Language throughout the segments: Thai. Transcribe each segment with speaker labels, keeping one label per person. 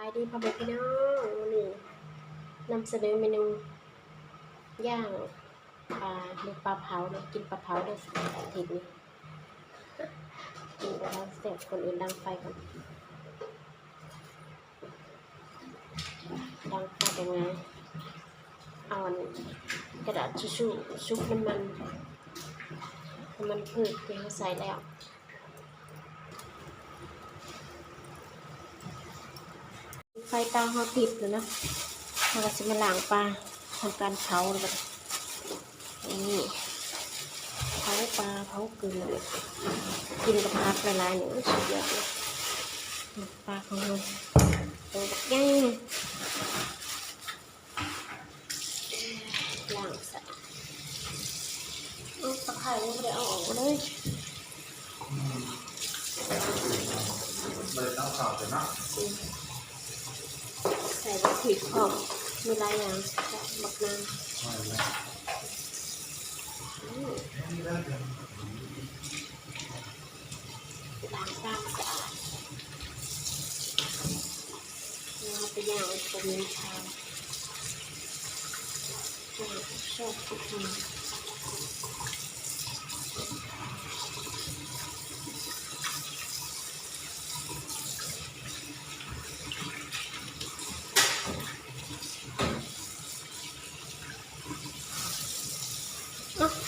Speaker 1: ายดีพ่อแม่พี่น้องวันนี้นำเสนอเมนูย่างปลาหรือปลาเผาเนาะกินปลาเผาเด้ออาทิตย์นี้กินปลาเผาเสร็จคนอื่นดังไฟก่อนดังไฟยังไงเอากระดาษทิชชู่ชุบน้ำมันพืชที่เขาใส่แล้วไฟเตาเขาติดแล้วนะเราก็จะมาล้างปลาทำการเผาเลยกันนี่เผาปลาเผาเกลือกินกับผักละลายหนึ่งสุดยอดเลยปลาของเราตัวใหญ่ล้างสะตะไคร้ยังไม่ได้เอาออกเลย
Speaker 2: ต้องข่าวเลยนะ
Speaker 1: ใส่บักผิดหอมมีลายอย่างใส่บักนางล้างปลาสะอาดเราไปย่างตัวนี้ชาชอบทุกที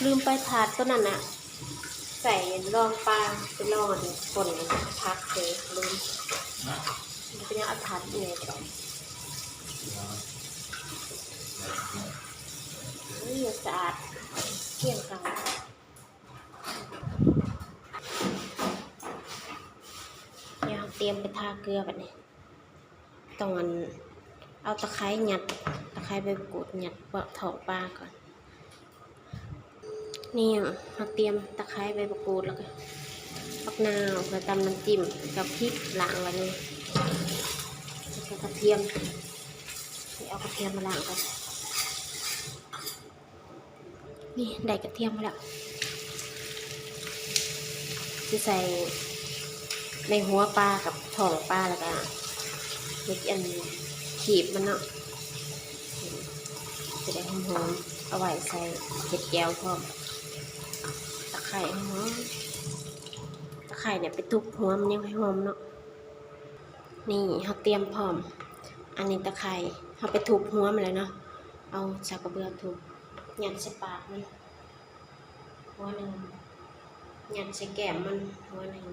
Speaker 1: ลืมไปถาดตัวนั้นน่ะใส่รองปลาไปรองคนพักเลยลืมมันเป็นยังเอาถาดยังไงต่อนี่สะอาดเที่ยงกลางเดี๋ยวเตรียมไปทาเกลือแบบนี้ต้องเอาตะไคร้หยัดตะไคร้ใบกูดหยัดเปาะถอกปลาก่อนนี่เราเตรียมตะไคร้ใบมะกรูดแล้วก็ผักนาวแล้วตำน้ำจิ้มกับพริกล้างไว้เลยแล้วก็กระเทียมเอากระเทียมมาล้างกันนี่ได้กระเทียมมาแล้วจะใส่ในหัวปลากับท้องปลาแล้วก็มีอันขีบมันเนาะจะได้หอมๆเอาไว้ใส่เห็ดแก้วพร้อมตะไคร้หอมตะไคร้เนี่ยไปทุบหัวมันยังไม่หอมเนาะนี่เขาเตรียมพร้อมอันนี้ตะไคร้เขาไปทุบหัวมันเลยเนาะเอาชากระเบือทุบยัดใส่ปากมันหัวหนึ่งยัดใส่แก้มมันหัวหนึ่ง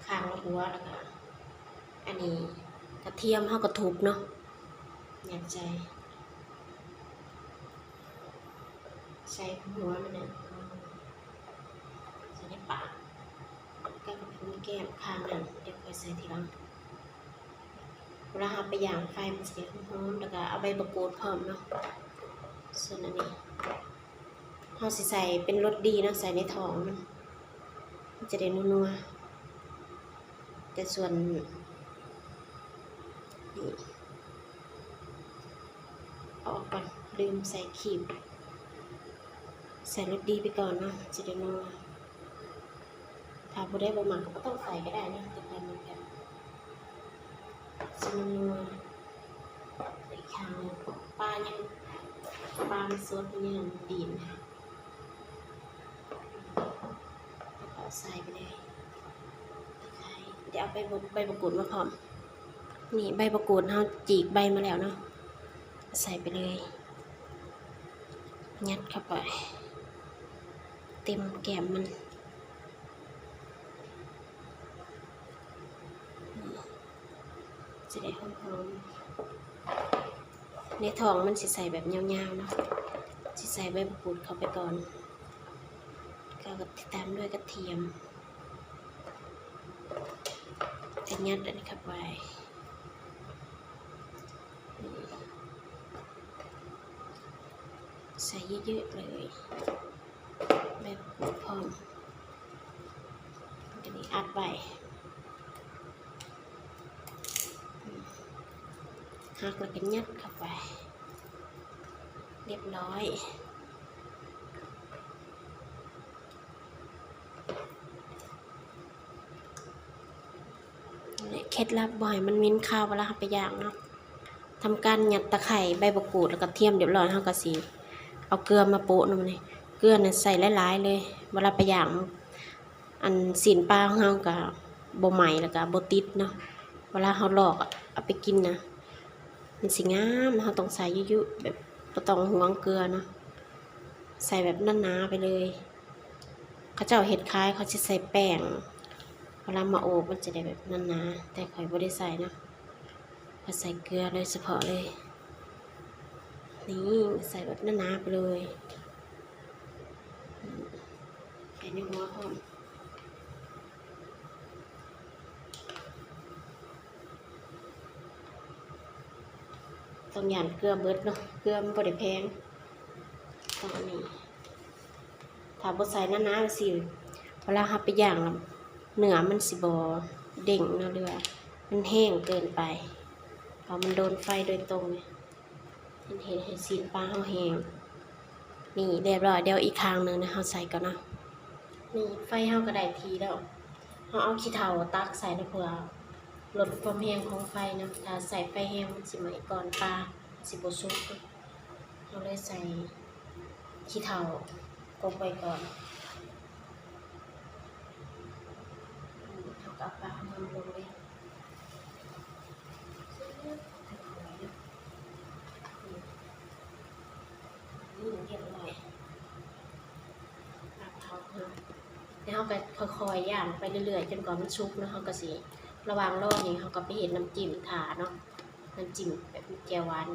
Speaker 1: ข้างละหัวแล้วก็อันนี้กระเทียมเขาก็ทุบเนาะยัดใส่หัวมันเนี่ยใส่ในปากก็กับพื้นแก้มข้างนั้นเดี๋ยวไปใส่ทีหลังเวลาเราไปย่างไฟมันจะหอมแล้วก็เอาใบมะกรูดพร้อมเนาะส่วนอันนี้เราใส่เป็นรสดีเนาะใส่ในท้องมันจะได้นัวๆแต่ส่วนนี่ออกก่อนลืมใส่ขีบใส่รสดีไปก่อนเนาะจะได้นัวถ้าผู้ได้บะหมี่ก็ต้องใส่ก็ได้นะแต่ใส่มันแบบจะนัวใส่ข้าวปลายังปลามันสดยังดีนะแล้วก็ใส่ไปเลยเดี๋ยวเอาใบมะกรูดมาพร้อมนี่ใบมะกรูดเราจีกใบมาแล้วเนาะใส่ไปเลยยัดเข้าไปเต็มแก้มมันจะได้หอมๆในท้องมันสิใส่แบบยาวๆเนาะสิใส่ใบมะกรูดเข้าไปก่อนก็ตามด้วยกระเทียมจะยัดอันนี้เข้าไปใส่เยอะๆเลยแบบพร้อมจะนี้อัดไว้หักแล้วก็ยัดเข้าไปเรียบร้อย เคล็ดลับบ่อยมันมิ้นข้าวเวลาเราไปย่างเนาะทำการหยัดตะไคร้ใบมะกรูดแล้วก็เทียมเรียบร้อยเฮาก็สิเอาเกลือมาโปะนำนี่เกลือเนี่ยใส่หลายๆเลยเวลาไปย่างอันศีลปลาของเฮาก็บ่ไหม้แล้วก็บ่ติดเนาะเวลาเฮาลอกเอาไปกินนะมันสิงามเฮาต้องใส่เยอะๆแบบบ่ต้องหวงเกลือเนาะใส่แบบหนาๆไปเลยเขาเจ้าเฮ็ดคล้ายเขาสิใส่แป้งเวลามาโอบมันจะได้แบบหนาๆแต่ข่อยบ่ได้ใส่นะก็ใส่เกลือเลยเฉพาะเลยนี่ใส่แบบหนาๆไปเลยใส่ในหัวหอมต้องหยั่นเกลือเบิดเนาะเกลือมันบ่ได้แพงต้องอันนี้ถ้าบ่ใส่หนาๆสิเวลาเราไปย่างแล้วเนื้อมันสิบ่เด้งเนาะหรือว่ามันแห้งเกินไปพอมันโดนไฟโดยตรงเนี่ยมันเห็นให้ซีนปลาเฮาแห้งนี่เรียบร้อยเดี๋ยวอีกครั้งนึงนะเฮาใส่ก่อนนะนี่ไฟเฮาก็ได้ทีแล้วเฮาเอาขี้เถ้าตักใส่นะเพื่อลดความแห้งของไฟนะถ้าใส่ไฟแห้งมันสิไหม้ก่อนปลาสิบ่สุกเราเลยใส่ขี้เถ้ากบไว้ก่อนเอากับปลามันลงเลยนี่เรียบร้อยปลาเผาแล้วเราก็ค่อยๆย่างไปเรื่อยๆจนกว่ามันสุกแล้วเราก็สิระหว่างรอนี่เราก็ไปเห็นน้ำจิ้มถาเนาะน้ำจิ้มแบบแจ่วหวาน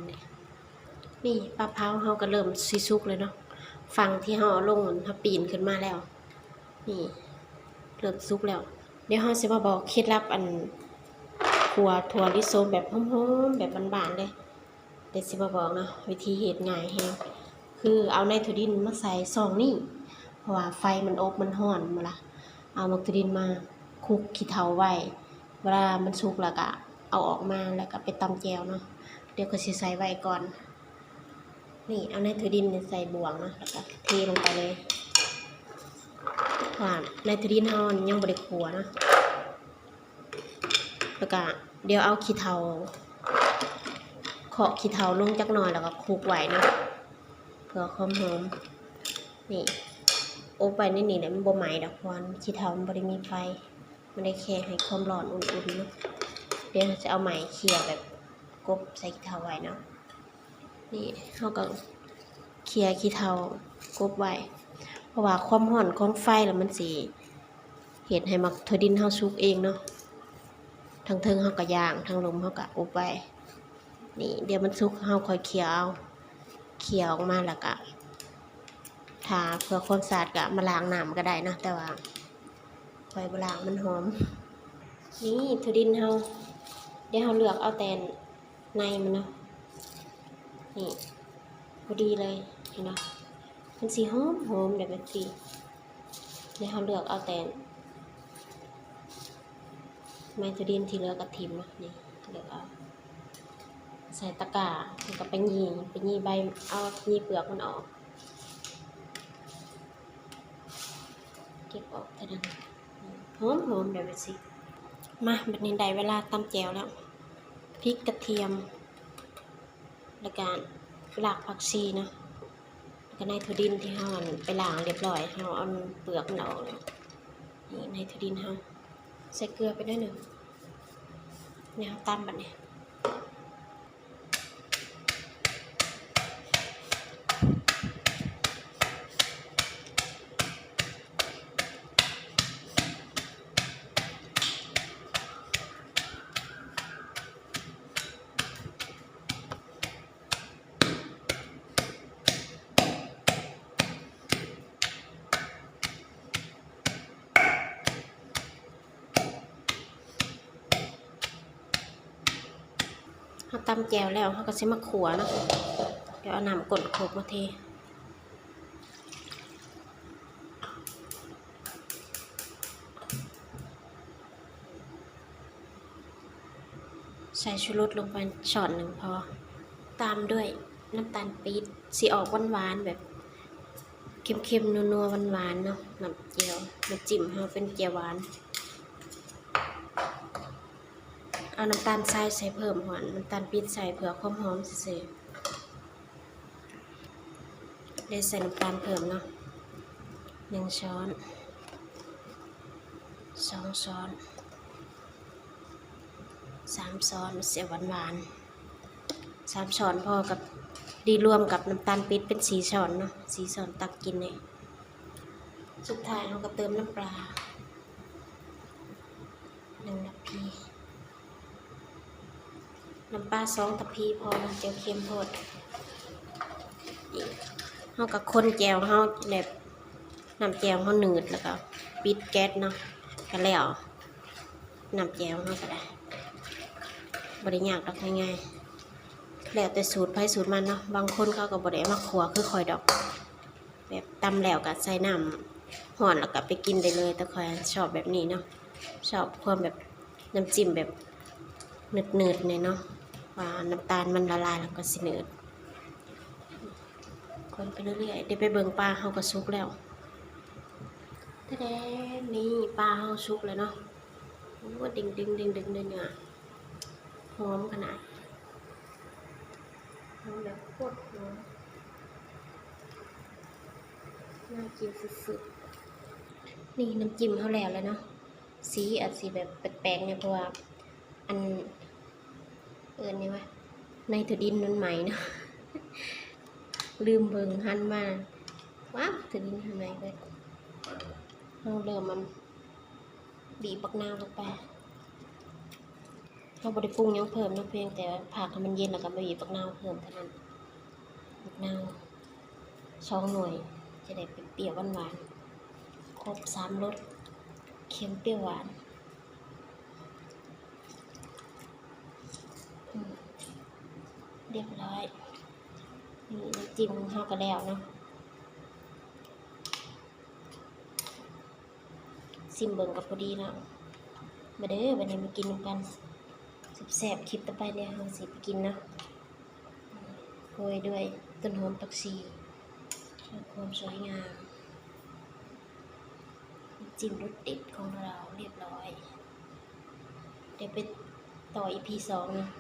Speaker 1: นี่ปลาเผาเราก็เริ่มสิสุกเลยเนาะฝั่งที่เราเอาลงเราปีนขึ้นมาแล้วนี่เริ่มสุกแล้วเดี๋ยวเราสิมาบอกเคล็ดลับอันขัวถั่วลิสงแบบหอมๆแบบบานๆเลยเดี๋ยวสิมาบอกนะวิธีเฮ็ดง่ายแฮงคือเอาไนโตรดินมาใส่ซองนี่เพราะว่าไฟมันอบมันร้อนมาละเอาไนโตรดินมาคลุกขี้เถ้าไว้เวลามันสุกแล้วก็เอาออกมาแล้วก็ไปตำแจวเนาะเดี๋ยวก็สิใส่ไว้ก่อนนี่เอาไนโตรดินใส่บ่วงเนาะแล้วก็เทลงไปเลยว่าไนโตรดินเฮายังบ่ได้ขัวเนาะแล้วก็เดี๋ยวเอาขี้เถ้าเคาะขี้เถ้าลงจักหน่อยแล้วก็คลุกไว้เนาะเพื่อความหอมนี่อบไว้ในนี่แหละมันบ่ไหม้ดอกเพราะขี้เถ้ามันบ่ได้มีไฟมันได้แค่ให้ความร้อนอุ่นๆเนาะเดี๋ยวจะเอาไหม้เขี่ยแบบกบใส่ขี้เถ้าไว้เนาะนี่เฮาก็เขี่ยขี้เถ้ากบไว้เพราะว่าความร้อนของไฟแล้วมันสิเฮ็ดให้มักถั่วดินเฮาสุกเองเนาะทางเทิงเฮาก็ย่างทางลมเฮาก็อบไว้นี่เดี๋ยวมันสุกเฮาค่อยเขี่ยเอาเขี่ยออกมาแล้วก็ถ้าเพื่อความสะอาดก็มาล้างน้ำก็ได้นะแต่ว่าค่อยบ่ล้างมันหอมนี่ถั่วดินเฮาเดี๋ยวเฮาเลือกเอาแต่ในมันเนาะนี่พอดีเลยเห็นเนาะมันสิหอมแบบนี้เดี๋ยวเฮาเลือกเอาแต่ไม้ถั่วดินที่เหลือก็ทิ่มเนาะนี่เลือกเอาใส่ตะกร้าแล้วก็ไปยี่ใบเอายี่เปลือกมันออกเก็บออกเท่านั้นหอมแบบนี้มาบัดนี้ได้เวลาตำแจ่วแล้วพริกกระเทียมแล้วก็รากผักชีเนาะแล้วก็ไนโตรดินที่เฮาไปล้างเรียบร้อยเฮาเอาเปลือกมันออกแล้วนี่ไนโตรดินเฮาใส่เกลือไปด้วยหนึ่งเนี่ยเฮาตำบัดนี้เขาตำแจวแล้วเขาก็ใช้มะขัวเนาะเดี๋ยวเอาน้ำกดโขกมาเทใส่ชูรสลงไปช้อนหนึ่งพอตามด้วยน้ำตาลปี๊บสีออกหวานๆแบบเค็มๆนัวๆหวานๆเนาะน้ำเจียวน้ำจิ้มเขาเป็นเจียวหวาน เอาน้ำตาลทรายใส่เพิ่มหอนน้ำตาลปี๊บใส่เผื่อความหอมซื่อๆได้ใส่น้ำตาลเพิ่มเนาะ1 ช้อน2 ช้อน3 ช้อนเสียหวาน3 ช้อนพอกับดีรวมกับน้ำตาลปี๊บเป็น4 ช้อนเนาะ4 ช้อนตักกินเลยสุดท้ายเราก็เติมน้ำปลา1 ทัพพีน้ำปลา2 ทัพพีพอนะเจียวเค็มโพดอีกเฮากับคนแจวเฮาแบบน้ำแจวเฮาหนืดแล้วก็ปิดแก๊สเนาะก็แล้วน้ำแจวเฮาก็ได้บ่ได้ยากดอกง่ายๆแล้วแต่สูตรไผสูตรมันเนาะบางคนเขาก็บ่ได้มาคั่วคือข่อยดอกแบบตำแล้วก็ใส่น้ำร้อนแล้วก็ไปกินได้เลยแต่ข่อยชอบแบบนี้เนาะชอบความแบบน้ำจิ้มแบบหนืดๆหน่อยเนาะว่าน้ำตาลมันละลายแล้วก็สิหนืดคนไปเรื่อยๆได้ไปเบิ่งปลาเฮาก็สุกแล้วแต่แดงนี่ปลาเฮาสุกแล้วเนาะโอ้ดึงเลยเนี่ยหอมขนาดหอมแบบโคตรหอมน่ากินสุดๆนี่น้ำจิ้มเฮาแล้วเนาะสีอาจสิแบบแปลกๆเนี่ยเพราะว่าอันนี่ว่าในถั่วดินมันใหม่เนาะ ลืมเบิ่งหันมาว้าวถั่วดินหันใหม่เลยเราเริ่มมันบีบบักนาวลงไปเราบ่ได้ปรุงหยังเพิ่มนะเพียงแต่ผักให้มันเย็นแล้วก็บีบบักนาวเพิ่มเท่านั้นบักนาว2 หน่วยจะได้เปรี้ยวหวานๆครบ3 รสเค็มเปรี้ยวหวานเรียบร้อยนี่น้ำจิ้มเฮาก็แล้วเนาะซิมเบิ่งกับพอดีแล้วมาเด้อวันนี้มากินกันแซ่บๆคลิปต่อไปเนี่ยเฮาสิไปกินเนาะโรยด้วยต้นหอมผักชีเพื่อความสวยงามจิ้มรสเด็ดของเราเรียบร้อยเดี๋ยวไปต่อ EP 2เนาะ